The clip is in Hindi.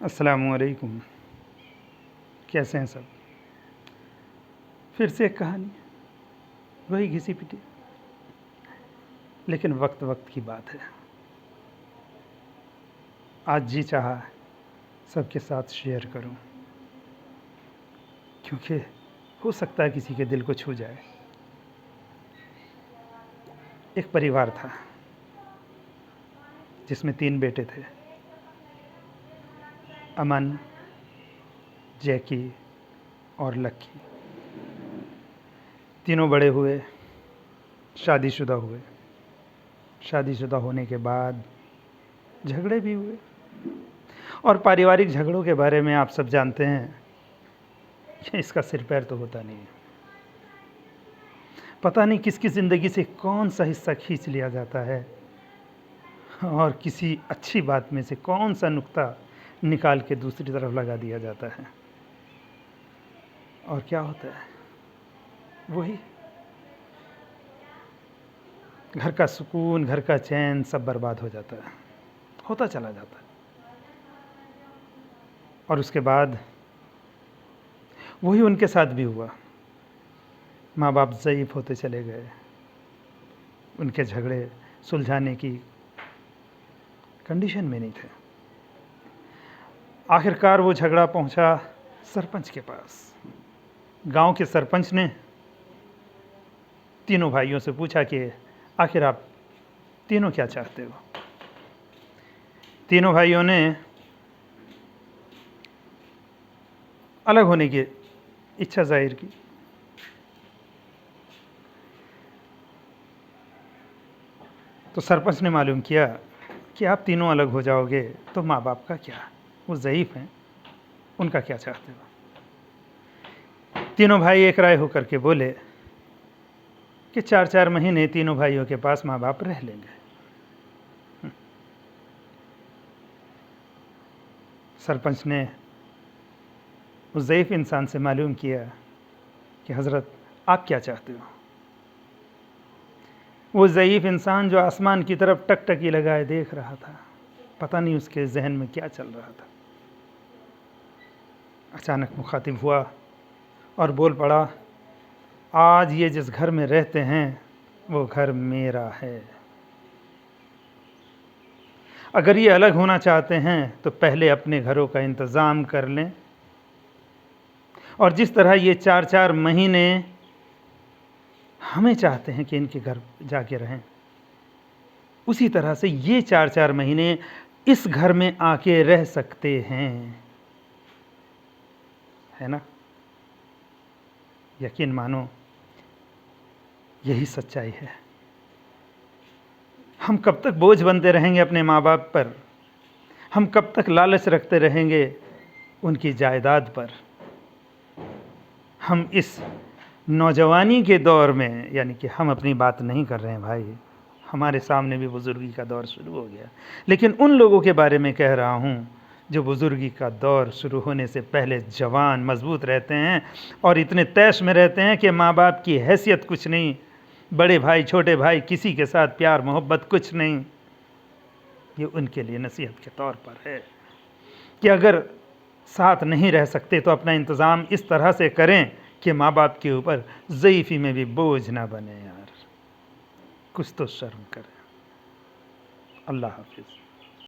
अस्सलामुअलैकुम। कैसे हैं सब? फिर से एक कहानी, वही घिसी पिटी, लेकिन वक्त वक्त की बात है। आज जी चाहा सबके साथ शेयर करूं, क्योंकि हो सकता है किसी के दिल को छू जाए। एक परिवार था जिसमें 3 बेटे थे, अमन, जैकी और लक्की। तीनों बड़े हुए, शादीशुदा हुए। शादीशुदा होने के बाद झगड़े भी हुए, और पारिवारिक झगड़ों के बारे में आप सब जानते हैं कि इसका सिर पैर तो होता नहीं है। पता नहीं किसकी ज़िंदगी से कौन सा हिस्सा खींच लिया जाता है और किसी अच्छी बात में से कौन सा नुक्ता निकाल के दूसरी तरफ लगा दिया जाता है, और क्या होता है, वही घर का सुकून, घर का चैन सब बर्बाद हो जाता है, होता चला जाता है। और उसके बाद वही उनके साथ भी हुआ। माँ बाप ज़ईफ़ होते चले गए, उनके झगड़े सुलझाने की कंडीशन में नहीं थे। आखिरकार वो झगड़ा पहुंचा सरपंच के पास। गांव के सरपंच ने तीनों भाइयों से पूछा कि आखिर आप तीनों क्या चाहते हो। तीनों भाइयों ने अलग होने की इच्छा जाहिर की। तो सरपंच ने मालूम किया कि आप तीनों अलग हो जाओगे तो माँ बाप का क्या, वो ज़ईफ़ हैं, उनका क्या चाहते हो। तीनों भाई एक राय होकर के बोले कि 4-4 महीने तीनों भाइयों के पास माँ बाप रह लेंगे। सरपंच ने उस ज़ईफ़ इंसान से मालूम किया कि हज़रत आप क्या चाहते हो। वो ज़ईफ़ इंसान जो आसमान की तरफ टकटकी लगाए देख रहा था, पता नहीं उसके जहन में क्या चल रहा था, अचानक मुखातिब हुआ और बोल पड़ा, आज ये जिस घर में रहते हैं वो घर मेरा है। अगर ये अलग होना चाहते हैं तो पहले अपने घरों का इंतज़ाम कर लें, और जिस तरह ये 4-4 महीने हमें चाहते हैं कि इनके घर जाके रहें, उसी तरह से ये 4-4 महीने इस घर में आके रह सकते हैं, है ना। यकीन मानो यही सच्चाई है। हम कब तक बोझ बनते रहेंगे अपने माँ बाप पर? हम कब तक लालच रखते रहेंगे उनकी जायदाद पर? हम इस नौजवानी के दौर में, यानी कि हम अपनी बात नहीं कर रहे हैं भाई, हमारे सामने भी बुज़ुर्गी का दौर शुरू हो गया, लेकिन उन लोगों के बारे में कह रहा हूँ जो बुज़ुर्गी का दौर शुरू होने से पहले जवान मज़बूत रहते हैं और इतने तैश में रहते हैं कि माँ बाप की हैसियत कुछ नहीं, बड़े भाई छोटे भाई किसी के साथ प्यार मोहब्बत कुछ नहीं। ये उनके लिए नसीहत के तौर पर है कि अगर साथ नहीं रह सकते तो अपना इंतज़ाम इस तरह से करें कि माँ बाप के ऊपर ज़ईफ़ी में भी बोझ ना बने। यार कुछ तो शर्म करें। अल्लाह हाफ़िज़।